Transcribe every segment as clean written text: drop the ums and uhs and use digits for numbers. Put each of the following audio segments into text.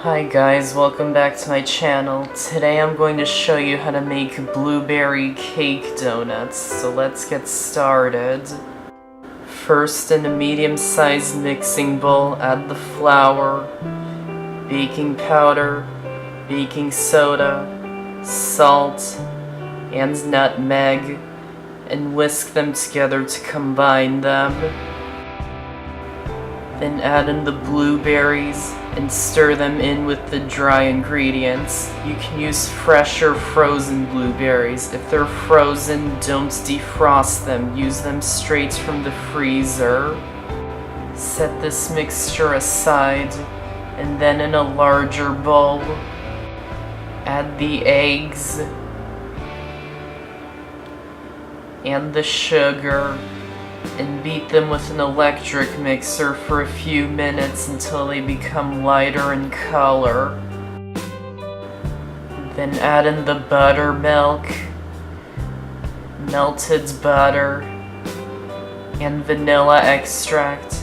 Hi guys, welcome back to my channel. Today I'm going to show you how to make blueberry cake donuts, so let's get started. First, in a medium-sized mixing bowl, add the flour, baking powder, baking soda, salt, and nutmeg, and whisk them together to combine them. Then add in the blueberries and stir them in with the dry ingredients. You can use fresh or frozen blueberries. If they're frozen, don't defrost them. Use them straight from the freezer. Set this mixture aside, and then in a larger bowl, add the eggs and the sugar, and beat them with an electric mixer for a few minutes until they become lighter in color. Then add in the buttermilk, melted butter, and vanilla extract,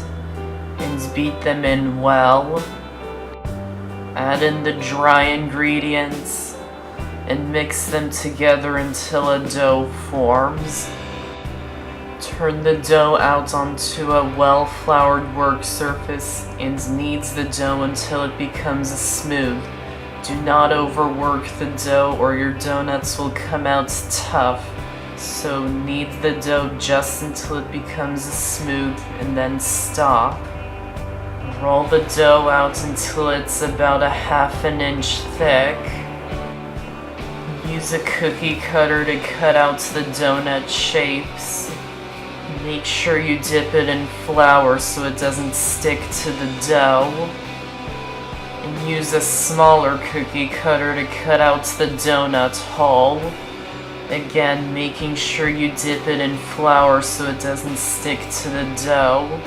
and beat them in well. Add in the dry ingredients and mix them together until a dough forms. Turn the dough out onto a well-floured work surface and knead the dough until it becomes smooth. Do not overwork the dough or your donuts will come out tough, so knead the dough just until it becomes smooth and then stop. Roll the dough out until it's about a ½ inch thick. Use a cookie cutter to cut out the donut shapes. Make sure you dip it in flour so it doesn't stick to the dough. And use a smaller cookie cutter to cut out the donut hole. Again, making sure you dip it in flour so it doesn't stick to the dough.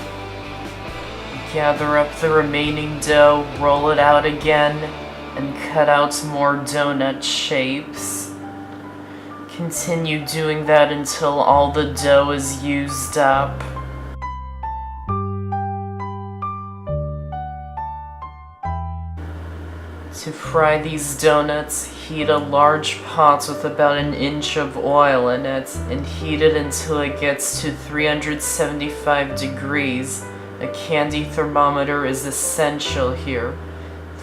Gather up the remaining dough, roll it out again, and cut out more donut shapes. Continue doing that until all the dough is used up. To fry these donuts, heat a large pot with about 1 inch of oil in it and heat it until it gets to 375 degrees. A candy thermometer is essential here.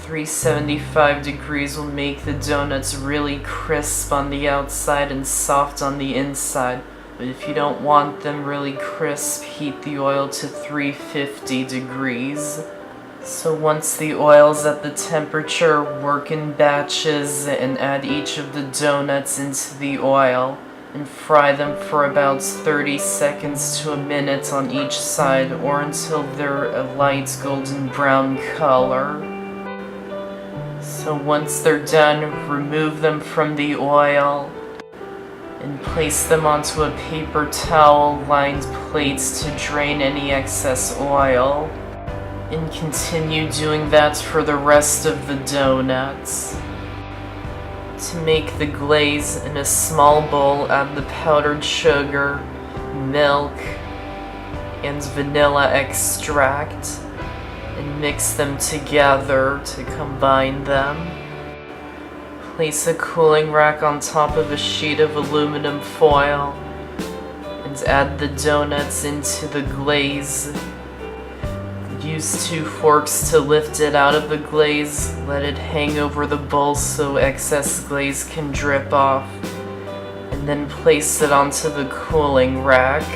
375 degrees will make the donuts really crisp on the outside and soft on the inside. But if you don't want them really crisp, heat the oil to 350 degrees. So once the oil's at the temperature, work in batches and add each of the donuts into the oil and fry them for about 30 seconds to a minute on each side, or until they're a light golden brown color. So once they're done, remove them from the oil and place them onto a paper towel-lined plate to drain any excess oil. And continue doing that for the rest of the donuts. To make the glaze, in a small bowl, add the powdered sugar, milk, and vanilla extract, and mix them together to combine them. Place a cooling rack on top of a sheet of aluminum foil and add the donuts into the glaze. Use 2 forks to lift it out of the glaze. Let it hang over the bowl so excess glaze can drip off, and then place it onto the cooling rack.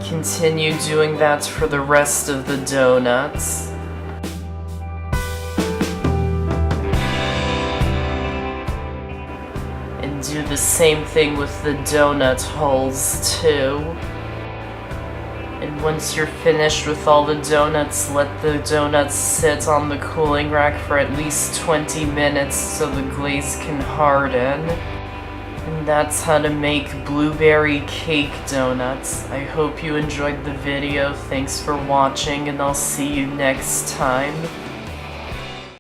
Continue doing that for the rest of the donuts. And do the same thing with the donut holes too. And once you're finished with all the donuts, let the donuts sit on the cooling rack for at least 20 minutes so the glaze can harden. And that's how to make blueberry cake donuts. I hope you enjoyed the video. Thanks for watching, and I'll see you next time.